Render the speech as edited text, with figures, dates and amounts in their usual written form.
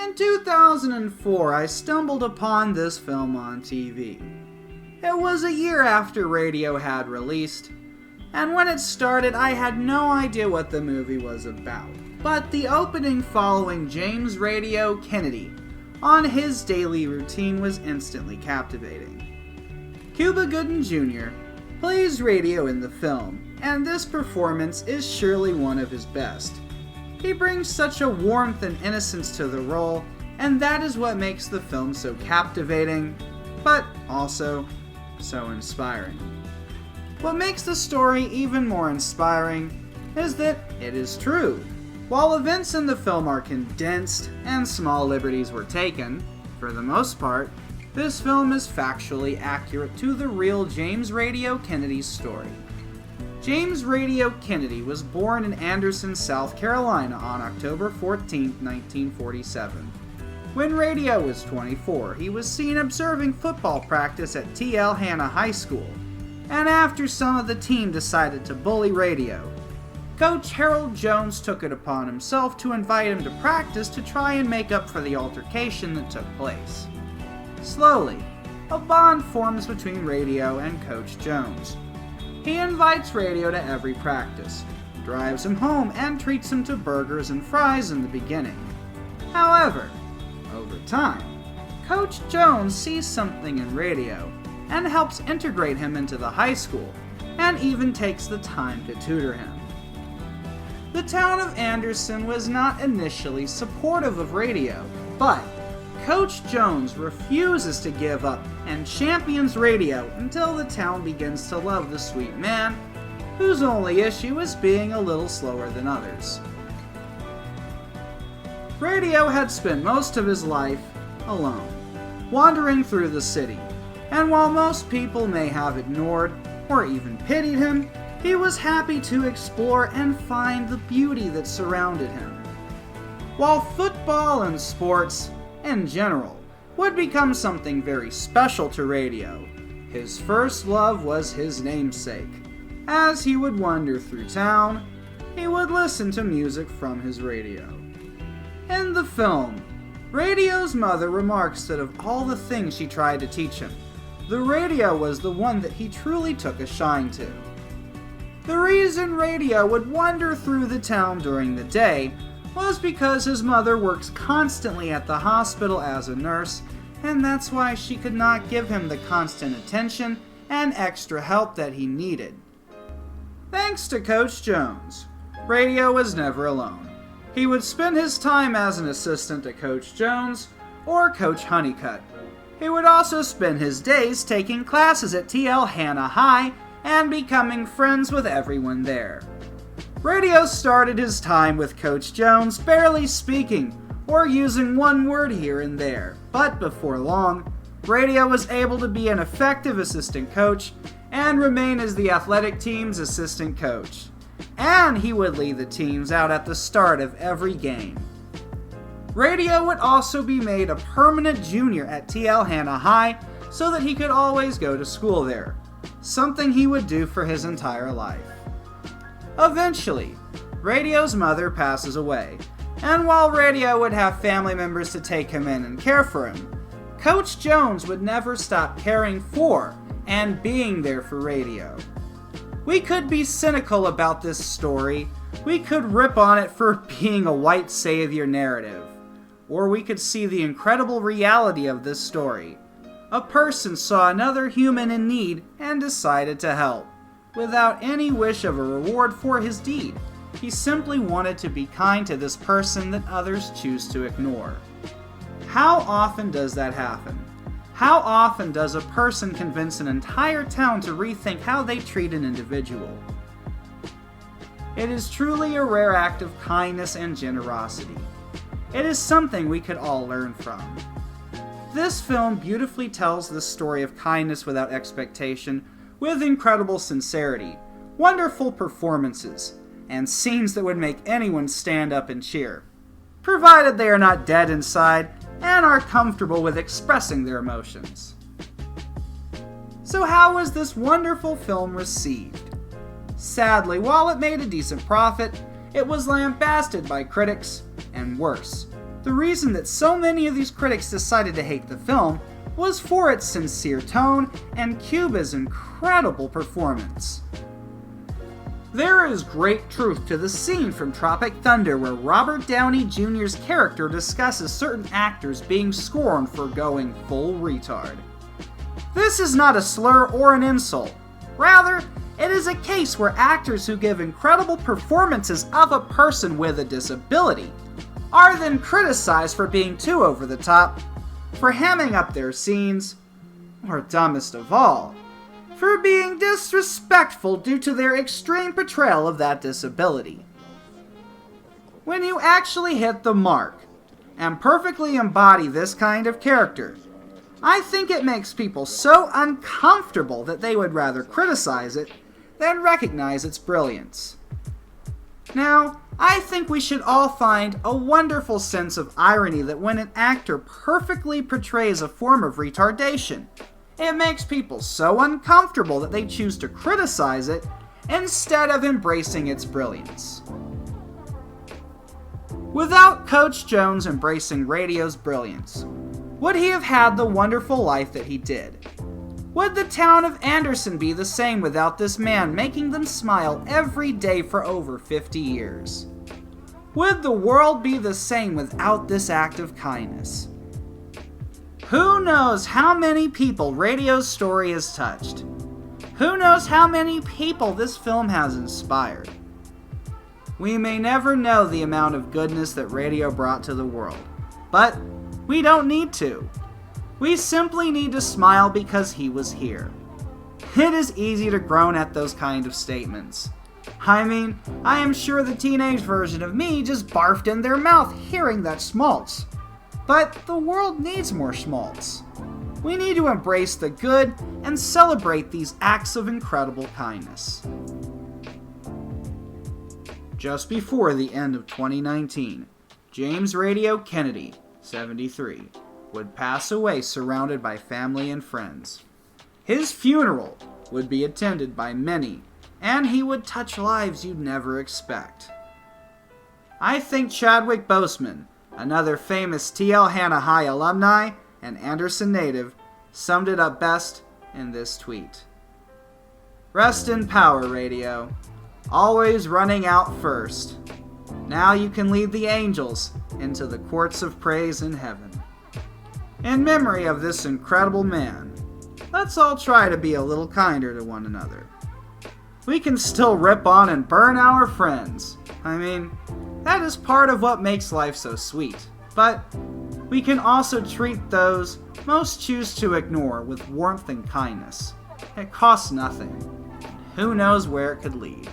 In 2004, I stumbled upon this film on TV. It was a year after Radio had released, and when it started, I had no idea what the movie was about. But the opening following James Radio Kennedy on his daily routine was instantly captivating. Cuba Gooding Jr. plays Radio in the film, and this performance is surely one of his best. He brings such a warmth and innocence to the role, and that is what makes the film so captivating, but also so inspiring. What makes the story even more inspiring is that it is true. While events in the film are condensed and small liberties were taken, for the most part, this film is factually accurate to the real James Radio Kennedy's story. James Radio Kennedy was born in Anderson, South Carolina on October 14, 1947. When Radio was 24, he was seen observing football practice at T.L. Hanna High School, and after some of the team decided to bully Radio, Coach Harold Jones took it upon himself to invite him to practice to try and make up for the altercation that took place. Slowly, a bond forms between Radio and Coach Jones. He invites Radio to every practice, drives him home, and treats him to burgers and fries in the beginning. However, over time, Coach Jones sees something in Radio and helps integrate him into the high school, and even takes the time to tutor him. The town of Anderson was not initially supportive of Radio, but Coach Jones refuses to give up and champions Radio until the town begins to love the sweet man, whose only issue is being a little slower than others. Radio had spent most of his life alone, wandering through the city, and while most people may have ignored or even pitied him, he was happy to explore and find the beauty that surrounded him. While football and sports, in general, would become something very special to Radio, his first love was his namesake. As he would wander through town, he would listen to music from his radio. In the film, Radio's mother remarks that of all the things she tried to teach him, the radio was the one that he truly took a shine to. The reason Radio would wander through the town during the day was because his mother works constantly at the hospital as a nurse, and that's why she could not give him the constant attention and extra help that he needed. Thanks to Coach Jones, Radio was never alone. He would spend his time as an assistant to Coach Jones or Coach Honeycutt. He would also spend his days taking classes at T.L. Hanna High and becoming friends with everyone there. Radio started his time with Coach Jones barely speaking or using one word here and there, but before long, Radio was able to be an effective assistant coach and remain as the athletic team's assistant coach. And he would lead the teams out at the start of every game. Radio would also be made a permanent junior at T.L. Hanna High so that he could always go to school there, something he would do for his entire life. Eventually, Radio's mother passes away, and while Radio would have family members to take him in and care for him, Coach Jones would never stop caring for and being there for Radio. We could be cynical about this story, we could rip on it for being a white savior narrative, or we could see the incredible reality of this story. A person saw another human in need and decided to help, without any wish of a reward for his deed. He simply wanted to be kind to this person that others choose to ignore. How often does that happen? How often does a person convince an entire town to rethink how they treat an individual? It is truly a rare act of kindness and generosity. It is something we could all learn from. This film beautifully tells the story of kindness without expectation, with incredible sincerity, wonderful performances, and scenes that would make anyone stand up and cheer, provided they are not dead inside and are comfortable with expressing their emotions. So how was this wonderful film received? Sadly, while it made a decent profit, it was lambasted by critics, and worse, The reason that so many of these critics decided to hate the film was for its sincere tone and Cuba's incredible performance. There is great truth to the scene from Tropic Thunder where Robert Downey Jr.'s character discusses certain actors being scorned for going full retard. This is not a slur or an insult. Rather, it is a case where actors who give incredible performances of a person with a disability are then criticized for being too over the top, for hamming up their scenes, or dumbest of all, for being disrespectful due to their extreme portrayal of that disability. When you actually hit the mark and perfectly embody this kind of character, I think it makes people so uncomfortable that they would rather criticize it than recognize its brilliance. Now, I think we should all find a wonderful sense of irony that when an actor perfectly portrays a form of retardation, it makes people so uncomfortable that they choose to criticize it instead of embracing its brilliance. Without Coach Jones embracing radio's brilliance, would he have had the wonderful life that he did? Would the town of Anderson be the same without this man making them smile every day for over 50 years? Would the world be the same without this act of kindness? Who knows how many people radio's story has touched? Who knows how many people this film has inspired? We may never know the amount of goodness that radio brought to the world, but we don't need to. We simply need to smile because he was here. It is easy to groan at those kind of statements. I mean, I am sure the teenage version of me just barfed in their mouth hearing that schmaltz. But the world needs more schmaltz. We need to embrace the good and celebrate these acts of incredible kindness. Just before the end of 2019, James Radio Kennedy, 73, would pass away surrounded by family and friends. His funeral would be attended by many, and he would touch lives you'd never expect. I think Chadwick Boseman, another famous TL Hanna High alumni and Anderson native, summed it up best in this tweet. Rest in power, radio. Always running out first. Now you can lead the angels into the courts of praise in heaven. In memory of this incredible man, let's all try to be a little kinder to one another. We can still rip on and burn our friends. I mean, that is part of what makes life so sweet. But we can also treat those most choose to ignore with warmth and kindness. It costs nothing. Who knows where it could lead.